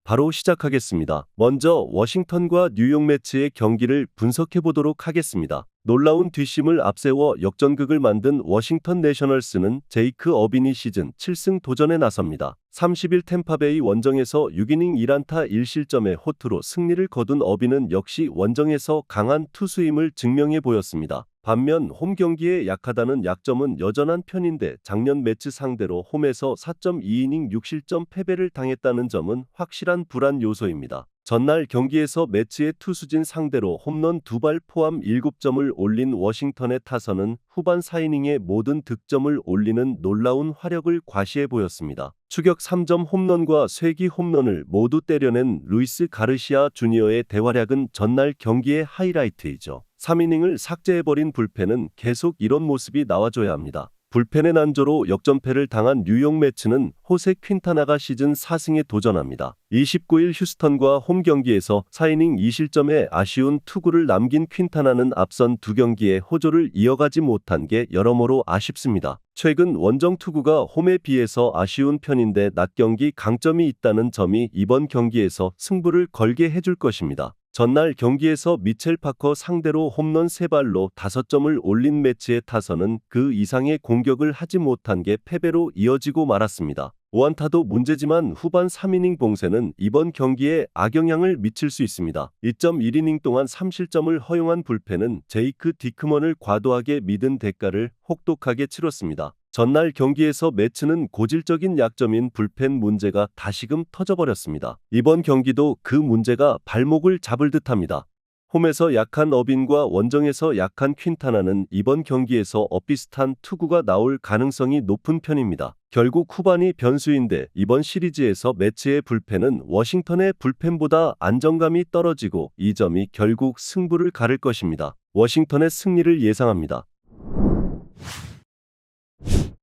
바로 시작하겠습니다. 먼저 워싱턴과 뉴욕 매치의 경기를 분석해 보도록 하겠습니다. 놀라운 뒷심을 앞세워 역전극을 만든 워싱턴 내셔널스는 제이크 어비니 시즌 7승 도전에 나섭니다. 30일 템파베이 원정에서 6이닝 1안타 1실점의 호투로 승리를 거둔 어비는 역시 원정에서 강한 투수임을 증명해 보였습니다. 반면 홈 경기에 약하다는 약점은 여전한 편인데 작년 매치 상대로 홈에서 4.2이닝 6실점 패배를 당했다는 점은 확실한 불안 요소입니다. 전날 경기에서 매치의 투수진 상대로 홈런 2발 포함 7점을 올린 워싱턴의 타선은 후반 4이닝에 모든 득점을 올리는 놀라운 화력을 과시해 보였습니다. 추격 3점 홈런과 쇄기 홈런을 모두 때려낸 루이스 가르시아 주니어의 대활약은 전날 경기의 하이라이트이죠. 3이닝을 삭제해버린 불펜은 계속 이런 모습이 나와줘야 합니다. 불펜의 난조로 역전패를 당한 뉴욕 매츠는 호세 퀸타나가 시즌 4승에 도전합니다. 29일 휴스턴과 홈 경기에서 4이닝 2실점의 아쉬운 투구를 남긴 퀸타나는 앞선 두 경기에 호조를 이어가지 못한 게 여러모로 아쉽습니다. 최근 원정 투구가 홈에 비해서 아쉬운 편인데 낮 경기 강점이 있다는 점이 이번 경기에서 승부를 걸게 해줄 것입니다. 전날 경기에서 미첼 파커 상대로 홈런 3발로 5점을 올린 매치의 타선은 그 이상의 공격을 하지 못한 게 패배로 이어지고 말았습니다. 5안타도 문제지만 후반 3이닝 봉쇄는 이번 경기에 악영향을 미칠 수 있습니다. 2.1이닝 동안 3실점을 허용한 불펜은 제이크 디크먼을 과도하게 믿은 대가를 혹독하게 치렀습니다. 전날 경기에서 매츠는 고질적인 약점인 불펜 문제가 다시금 터져버렸습니다. 이번 경기도 그 문제가 발목을 잡을 듯합니다. 홈에서 약한 어빈과 원정에서 약한 퀸타나는 이번 경기에서 엇비슷한 투구가 나올 가능성이 높은 편입니다. 결국 후반이 변수인데 이번 시리즈에서 매치의 불펜은 워싱턴의 불펜보다 안정감이 떨어지고 이 점이 결국 승부를 가를 것입니다. 워싱턴의 승리를 예상합니다.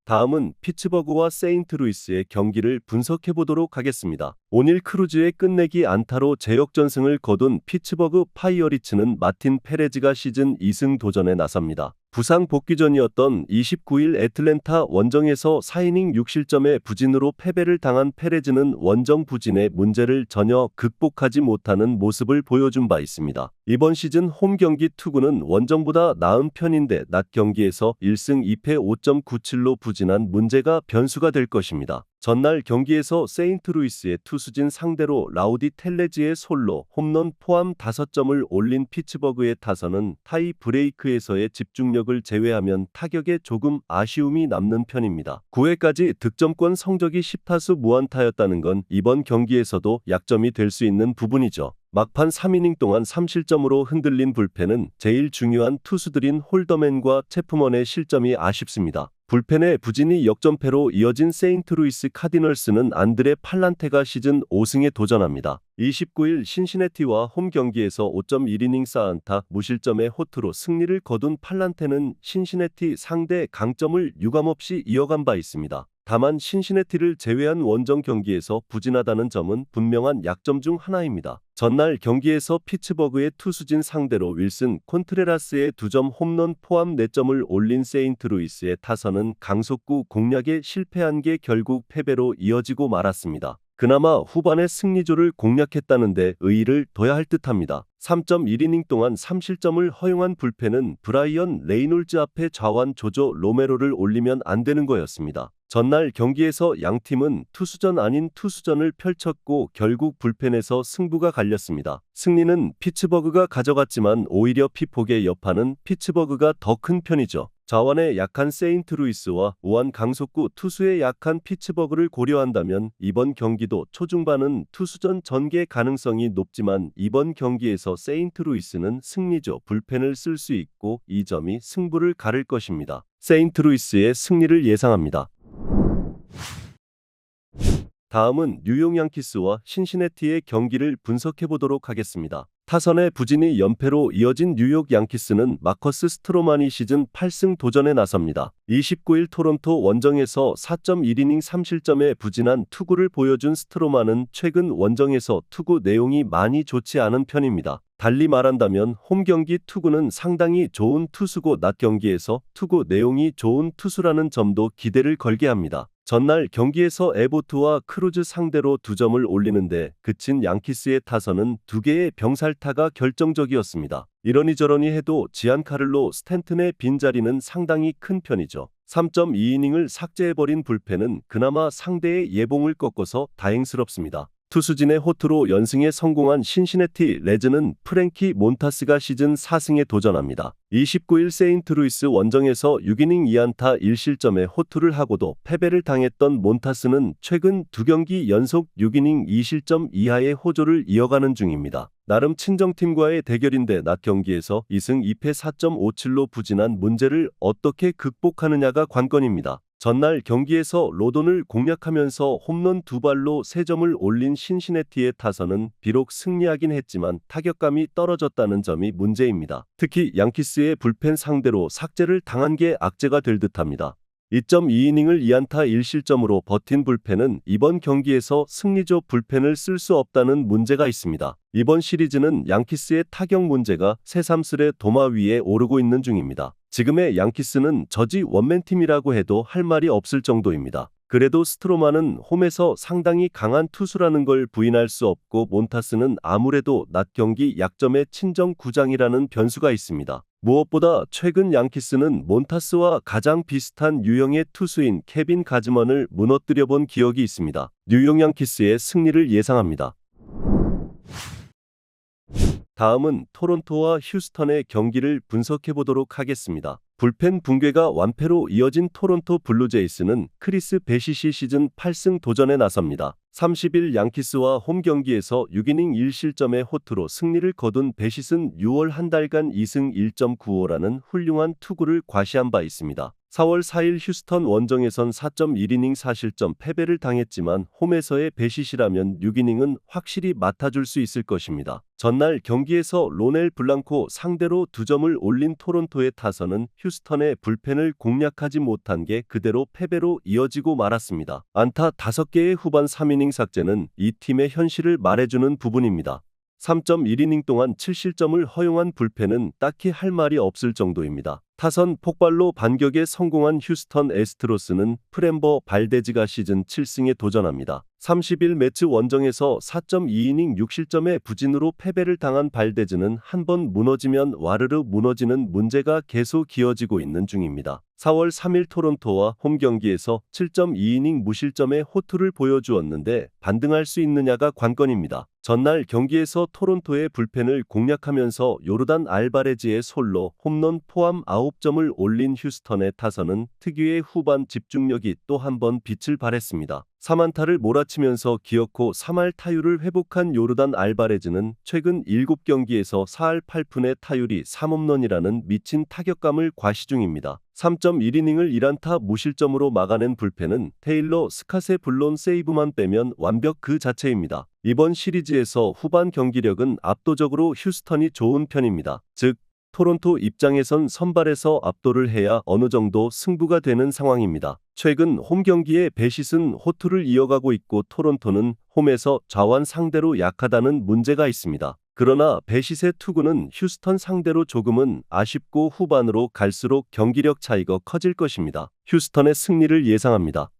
다음은 피츠버그와 세인트루이스의 경기를 분석해 보도록 하겠습니다. 오닐 크루즈의 끝내기 안타로 제역전승을 거둔 피츠버그 파이어리츠는 마틴 페레즈가 시즌 2승 도전에 나섭니다. 부상 복귀전이었던 29일 애틀랜타 원정에서 4이닝 6실점의 부진으로 패배를 당한 페레즈는 원정 부진의 문제를 전혀 극복하지 못하는 모습을 보여준 바 있습니다. 이번 시즌 홈 경기 투구는 원정보다 나은 편인데 낮 경기에서 1승 2패 5.97로 부진한 문제가 변수가 될 것입니다. 전날 경기에서 세인트루이스의 투수진 상대로 라우디 텔레지의 솔로 홈런 포함 5점을 올린 피츠버그의 타선은 타이 브레이크에서의 집중력을 제외하면 타격에 조금 아쉬움이 남는 편입니다. 9회까지 득점권 성적이 10타수 무안타였다는 건 이번 경기에서도 약점이 될 수 있는 부분이죠. 막판 3이닝 동안 3실점으로 흔들린 불펜은 제일 중요한 투수들인 홀더맨과 체프먼의 실점이 아쉽습니다. 불펜의 부진이 역전패로 이어진 세인트루이스 카디널스는 안드레 팔란테가 시즌 5승에 도전합니다. 29일 신시내티와 홈 경기에서 5.1이닝 4안타 무실점의 호투로 승리를 거둔 팔란테는 신시내티 상대 강점을 유감없이 이어간 바 있습니다. 다만 신시내티를 제외한 원정 경기에서 부진하다는 점은 분명한 약점 중 하나입니다. 전날 경기에서 피츠버그의 투수진 상대로 윌슨 콘트레라스의 2점 홈런 포함 4점을 올린 세인트루이스의 타선은 강속구 공략에 실패한 게 결국 패배로 이어지고 말았습니다. 그나마 후반의 승리조를 공략했다는 데 의의를 둬야 할 듯합니다. 3.1이닝 동안 3실점을 허용한 불펜은 브라이언 레이놀즈 앞에 좌완 조조 로메로를 올리면 안 되는 거였습니다. 전날 경기에서 양팀은 투수전 아닌 투수전을 펼쳤고 결국 불펜에서 승부가 갈렸습니다. 승리는 피츠버그가 가져갔지만 오히려 피폭의 여파는 피츠버그가 더 큰 편이죠. 좌완에 약한 세인트루이스와 우완 강속구 투수에 약한 피츠버그를 고려한다면 이번 경기도 초중반은 투수전 전개 가능성이 높지만 이번 경기에서 세인트루이스는 승리조 불펜을 쓸 수 있고 이 점이 승부를 가를 것입니다. 세인트루이스의 승리를 예상합니다. 다음은 뉴욕 양키스와 신시내티의 경기를 분석해 보도록 하겠습니다. 타선의 부진이 연패로 이어진 뉴욕 양키스는 마커스 스트로만이 시즌 8승 도전에 나섭니다. 29일 토론토 원정에서 4.1이닝 3실점의 부진한 투구를 보여준 스트로만은 최근 원정에서 투구 내용이 많이 좋지 않은 편입니다. 달리 말한다면 홈 경기 투구는 상당히 좋은 투수고 낮 경기에서 투구 내용이 좋은 투수라는 점도 기대를 걸게 합니다. 전날 경기에서 에보트와 크루즈 상대로 2점을 올리는데 그친 양키스의 타선은 2개의 병살타가 결정적이었습니다. 이러니 저러니 해도 지안카를로 스탠튼의 빈자리는 상당히 큰 편이죠. 3.2이닝을 삭제해버린 불펜은 그나마 상대의 예봉을 꺾어서 다행스럽습니다. 투수진의 호투로 연승에 성공한 신시내티 레즈는 프랭키 몬타스가 시즌 4승에 도전합니다. 29일 세인트루이스 원정에서 6이닝 2안타 1실점의 호투를 하고도 패배를 당했던 몬타스는 최근 2경기 연속 6이닝 2실점 이하의 호조를 이어가는 중입니다. 나름 친정팀과의 대결인데 낮 경기에서 2승 2패 4.57로 부진한 문제를 어떻게 극복하느냐가 관건입니다. 전날 경기에서 로돈을 공략하면서 홈런 2발로 3점을 올린 신시내티의 타선은 비록 승리하긴 했지만 타격감이 떨어졌다는 점이 문제입니다. 특히 양키스의 불펜 상대로 삭제를 당한 게 악재가 될 듯합니다. 2.2이닝을 2안타 1실점으로 버틴 불펜은 이번 경기에서 승리조 불펜을 쓸 수 없다는 문제가 있습니다. 이번 시리즈는 양키스의 타격 문제가 새삼스레 도마 위에 오르고 있는 중입니다. 지금의 양키스는 저지 원맨팀이라고 해도 할 말이 없을 정도입니다. 그래도 스트로만은 홈에서 상당히 강한 투수라는 걸 부인할 수 없고 몬타스는 아무래도 낮 경기 약점의 친정 구장이라는 변수가 있습니다. 무엇보다 최근 양키스는 몬타스와 가장 비슷한 유형의 투수인 케빈 가즈먼을 무너뜨려 본 기억이 있습니다. 뉴욕 양키스의 승리를 예상합니다. 다음은 토론토와 휴스턴의 경기를 분석해보도록 하겠습니다. 불펜 붕괴가 완패로 이어진 토론토 블루제이스는 크리스 베시시 시즌 8승 도전에 나섭니다. 30일 양키스와 홈 경기에서 6이닝 1실점의 호투로 승리를 거둔 베시스는 6월 한 달간 2승 1.95라는 훌륭한 투구를 과시한 바 있습니다. 4월 4일 휴스턴 원정에선 4.1이닝 4실점 패배를 당했지만 홈에서의 베시시라면 6이닝은 확실히 맡아줄 수 있을 것입니다. 전날 경기에서 로넬 블랑코 상대로 2점을 올린 토론토의 타선은 휴스턴의 불펜을 공략하지 못한 게 그대로 패배로 이어지고 말았습니다. 안타 5개의 후반 3이닝 삭제는 이 팀의 현실을 말해주는 부분입니다. 3.1이닝 동안 7실점을 허용한 불펜은 딱히 할 말이 없을 정도입니다. 타선 폭발로 반격에 성공한 휴스턴 애스트로스는 프렘버 발데즈가 시즌 7승에 도전합니다. 30일 매츠 원정에서 4.2이닝 6실점의 부진으로 패배를 당한 발데즈는 한 번 무너지면 와르르 무너지는 문제가 계속 이어지고 있는 중입니다. 4월 3일 토론토와 홈 경기에서 7.2이닝 무실점의 호투를 보여주었는데 반등할 수 있느냐가 관건입니다. 전날 경기에서 토론토의 불펜을 공략하면서 요르단 알바레즈의 솔로 홈런 포함 9점을 올린 휴스턴의 타선은 특유의 후반 집중력이 또 한 번 빛을 발했습니다. 3안타를 몰아치면서 기어코 3할 타율을 회복한 요르단 알바레즈는 최근 7경기에서 4할 8푼의 타율이 3홈런이라는 미친 타격감을 과시 중입니다. 3.1이닝을 1안타 무실점으로 막아낸 불펜은 테일러 스캇의 블론 세이브만 빼면 완벽 그 자체입니다. 이번 시리즈에서 후반 경기력은 압도적으로 휴스턴이 좋은 편입니다. 즉 토론토 입장에선 선발에서 압도를 해야 어느 정도 승부가 되는 상황입니다. 최근 홈 경기에 베시스는 호투를 이어가고 있고 토론토는 홈에서 좌완 상대로 약하다는 문제가 있습니다. 그러나 베시스의 투구는 휴스턴 상대로 조금은 아쉽고 후반으로 갈수록 경기력 차이가 커질 것입니다. 휴스턴의 승리를 예상합니다.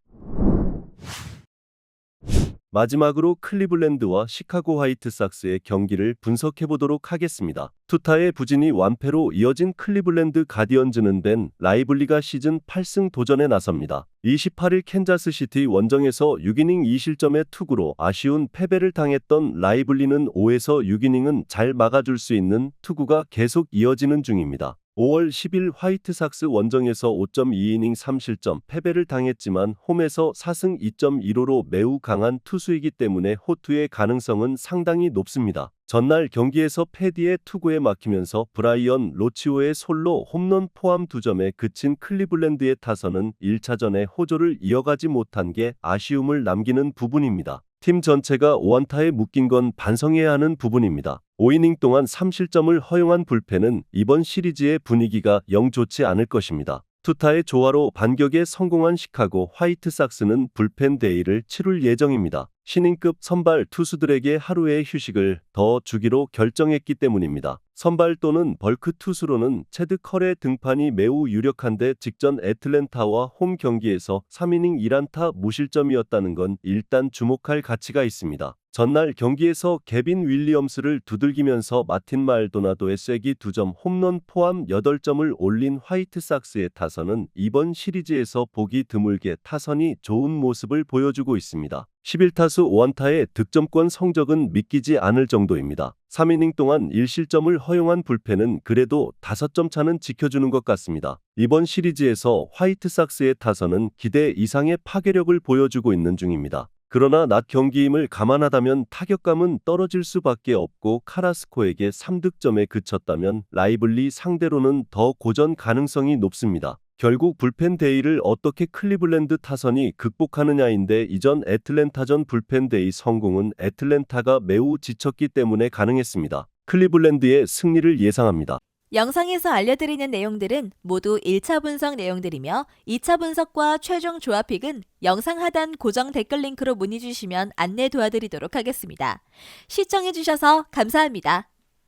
마지막으로 클리블랜드와 시카고 화이트삭스의 경기를 분석해보도록 하겠습니다. 투타의 부진이 완패로 이어진 클리블랜드 가디언즈는 벤 라이블리가 시즌 8승 도전에 나섭니다. 28일 캔자스시티 원정에서 6이닝 2실점의 투구로 아쉬운 패배를 당했던 라이블리는 5에서 6이닝은 잘 막아줄 수 있는 투구가 계속 이어지는 중입니다. 5월 10일 화이트삭스 원정에서 5.2이닝 3실점 패배를 당했지만 홈에서 4승 2.15로 매우 강한 투수이기 때문에 호투의 가능성은 상당히 높습니다. 전날 경기에서 패디의 투구에 막히면서 브라이언 로치오의 솔로 홈런 포함 2점에 그친 클리블랜드의 타선은 1차전에 호조를 이어가지 못한 게 아쉬움을 남기는 부분입니다. 팀 전체가 5안타에 묶인 건 반성해야 하는 부분입니다. 5이닝 동안 3실점을 허용한 불펜은 이번 시리즈의 분위기가 영 좋지 않을 것입니다. 투타의 조화로 반격에 성공한 시카고 화이트삭스는 불펜 데이를 치룰 예정입니다. 신인급 선발 투수들에게 하루의 휴식을 더 주기로 결정했기 때문입니다. 선발 또는 벌크 투수로는 체드 컬의 등판이 매우 유력한데 직전 애틀랜타와 홈 경기에서 3이닝 1안타 무실점이었다는 건 일단 주목할 가치가 있습니다. 전날 경기에서 개빈 윌리엄스를 두들기면서 마틴 말도나도의 쐐기 2점 홈런 포함 8점을 올린 화이트삭스의 타선은 이번 시리즈에서 보기 드물게 타선이 좋은 모습을 보여주고 있습니다. 11타수 5안타의 득점권 성적은 믿기지 않을 정도입니다. 3이닝 동안 1실점을 허용한 불펜은 그래도 5점 차는 지켜주는 것 같습니다. 이번 시리즈에서 화이트삭스의 타선은 기대 이상의 파괴력을 보여주고 있는 중입니다. 그러나 낮 경기임을 감안하다면 타격감은 떨어질 수밖에 없고 카라스코에게 3득점에 그쳤다면 라이블리 상대로는 더 고전 가능성이 높습니다. 결국 불펜 데이를 어떻게 클리블랜드 타선이 극복하느냐인데 이전 애틀랜타전 불펜 데이 성공은 애틀랜타가 매우 지쳤기 때문에 가능했습니다. 클리블랜드의 승리를 예상합니다. 영상에서 알려드리는 내용들은 모두 1차 분석 내용들이며 2차 분석과 최종 조합픽은 영상 하단 고정 댓글 링크로 문의 주시면 안내 도와드리도록 하겠습니다. 시청해주셔서 감사합니다.